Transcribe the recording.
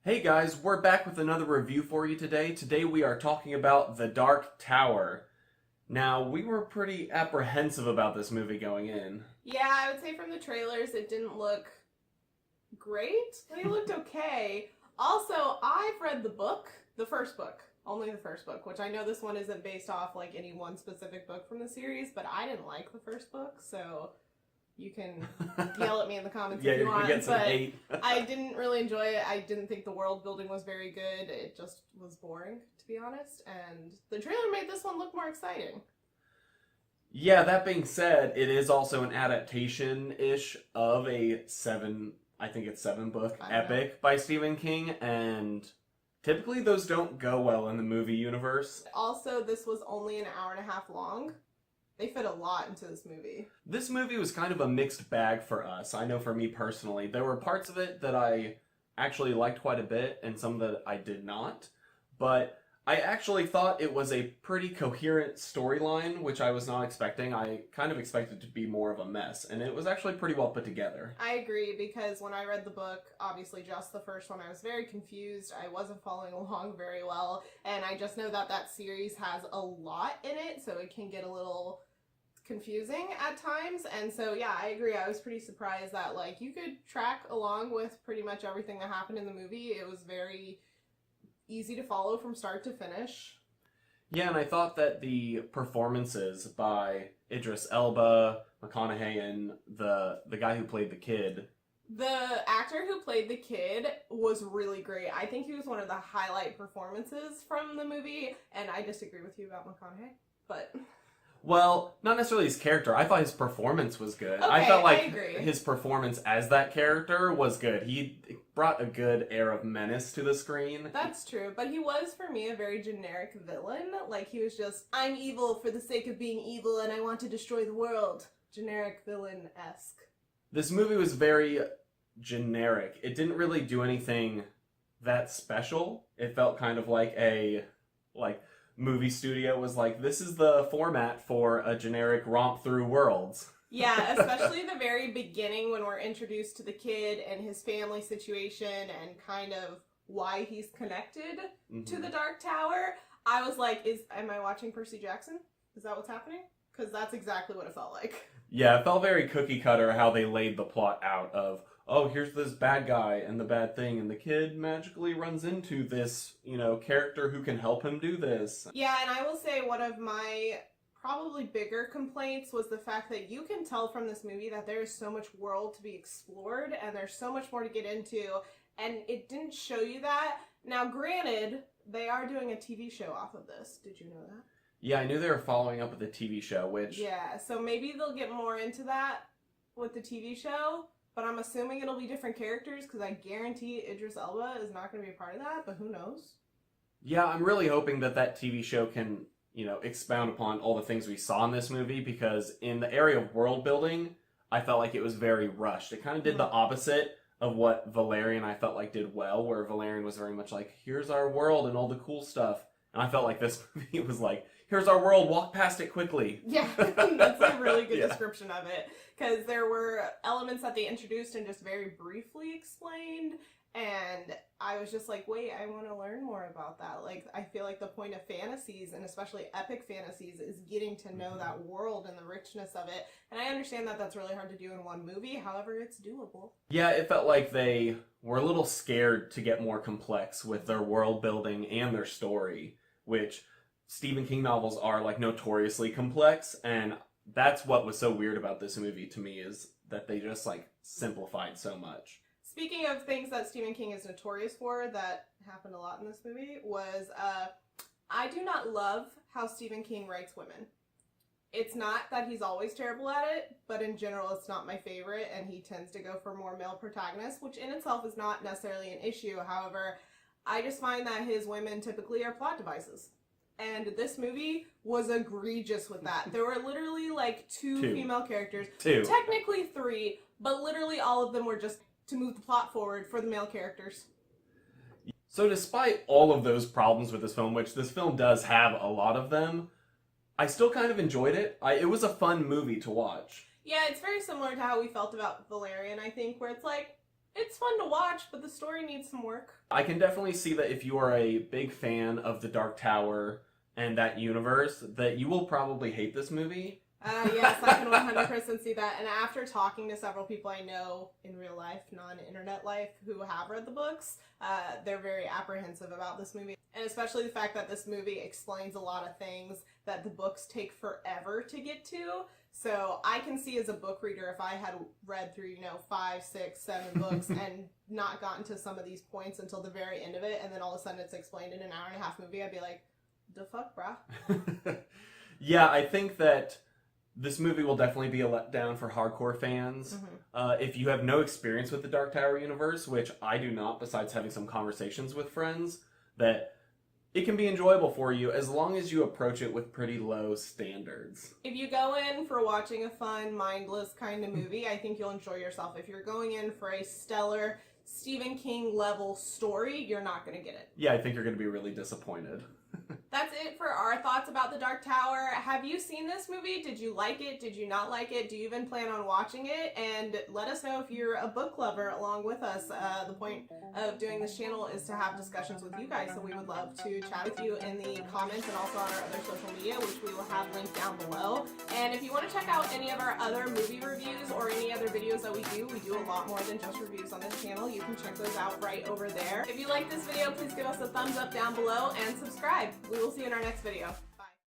Hey guys, we're back with another review for you today. Today we are talking about The Dark Tower. Now, we were pretty apprehensive about this movie going in. Yeah, I would say from the trailers it didn't look great. They looked okay. Also, I've read the book, the first book, only the first book, which I know this one isn't based off like any one specific book from the series, but I didn't like the first book, so you can yell at me in the comments Yeah, if you you're want. gonna get some But hate. I didn't really enjoy it. I didn't think the world building was very good. It just was boring, to be honest. And the trailer made this one look more exciting. Yeah, that being said, it is also an adaptation-ish of a I think it's seven book epic by Stephen King, and typically those don't go well in the movie universe. Also, this was only an hour and a half long. They fit a lot into this movie. This movie was kind of a mixed bag for us. I know for me personally, there were parts of it that I actually liked quite a bit and some that I did not. But I actually thought it was a pretty coherent storyline, which I was not expecting. I kind of expected it to be more of a mess, and it was actually pretty well put together. I agree, because when I read the book, obviously just the first one, I was very confused. I wasn't following along very well, and I just know that that series has a lot in it, so it can get a little confusing at times. And so yeah, I agree. I was pretty surprised that like you could track along with pretty much everything that happened in the movie. It was very easy to follow from start to finish. Yeah, and I thought that the performances by Idris Elba, McConaughey, and the guy who played the kid. The actor who played the kid was really great. I think he was one of the highlight performances from the movie, and I disagree with you about McConaughey, but Well, not necessarily his character. I thought his performance was good. okay, I felt like I agree. his performance as that character was good. He brought a good air of menace to the screen. That's true, but he was, for me, a very generic villain. Like, he was just, I'm evil for the sake of being evil and I want to destroy the world. Generic villain-esque. This movie was very generic. It didn't really do anything that special. It felt kind of like movie studio was like, this is the format for a generic romp through worlds. Yeah, especially the very beginning when we're introduced to the kid and his family situation and kind of why he's connected to the Dark Tower. I was like, am I watching Percy Jackson? Is that what's happening? Because that's exactly what it felt like. Yeah, it felt very cookie cutter how they laid the plot out of, oh, here's this bad guy and the bad thing, and the kid magically runs into this, character who can help him do this. Yeah, and I will say one of my probably bigger complaints was the fact that you can tell from this movie that there is so much world to be explored and there's so much more to get into, and it didn't show you that. Now, granted, they are doing a TV show off of this. Did you know that? Yeah, I knew they were following up with a TV show, which... Yeah, so maybe they'll get more into that with the TV show, but I'm assuming it'll be different characters because I guarantee Idris Elba is not going to be a part of that, but who knows? Yeah, I'm really hoping that TV show can, expound upon all the things we saw in this movie, because in the area of world building, I felt like it was very rushed. It kind of did the opposite of what Valerian I felt like did well, where Valerian was very much like, here's our world and all the cool stuff. And I felt like this movie was like, here's our world, walk past it quickly. Yeah, that's a really good description of it. Because there were elements that they introduced and just very briefly explained. And I was just like, wait, I want to learn more about that. Like, I feel like the point of fantasies, and especially epic fantasies, is getting to know that world and the richness of it. And I understand that that's really hard to do in one movie. However, it's doable. Yeah, it felt like they were a little scared to get more complex with their world building and their story, which Stephen King novels are like notoriously complex, and that's what was so weird about this movie to me, is that they just like simplified so much. Speaking of things that Stephen King is notorious for that happened a lot in this movie was, I do not love how Stephen King writes women. It's not that he's always terrible at it, but in general it's not my favorite, and he tends to go for more male protagonists, which in itself is not necessarily an issue. However, I just find that his women typically are plot devices. And this movie was egregious with that. There were literally like two female characters. Technically three, but literally all of them were just to move the plot forward for the male characters. So despite all of those problems with this film, which this film does have a lot of them, I still kind of enjoyed it. It was a fun movie to watch. Yeah, it's very similar to how we felt about Valerian, I think, where it's like, It's fun to watch, but the story needs some work. I can definitely see that if you are a big fan of the Dark Tower and that universe, that you will probably hate this movie. Yes, I can 100% see that. And after talking to several people I know in real life, non-internet life, who have read the books, they're very apprehensive about this movie. And especially the fact that this movie explains a lot of things that the books take forever to get to. So I can see as a book reader, if I had read through, 5, 6, 7 books and not gotten to some of these points until the very end of it, and then all of a sudden it's explained in an hour-and-a-half movie, I'd be like, the fuck, brah? Yeah, I think that this movie will definitely be a letdown for hardcore fans. Mm-hmm. If you have no experience with the Dark Tower universe, which I do not, besides having some conversations with friends, that it can be enjoyable for you as long as you approach it with pretty low standards. If you go in for watching a fun, mindless kind of movie, I think you'll enjoy yourself. If you're going in for a stellar Stephen King level story, you're not going to get it. Yeah, I think you're going to be really disappointed. That's it for our thoughts about The Dark Tower. Have you seen this movie? Did you like it? Did you not like it? Do you even plan on watching it? And let us know if you're a book lover along with us. The point of doing this channel is to have discussions with you guys, so we would love to chat with you in the comments and also on our other social media, which we will have linked down below. And if you want to check out any of our other movie reviews or any other videos that we do a lot more than just reviews on this channel. You can check those out right over there. If you like this video, please give us a thumbs up down below and subscribe. We will see you in our next video.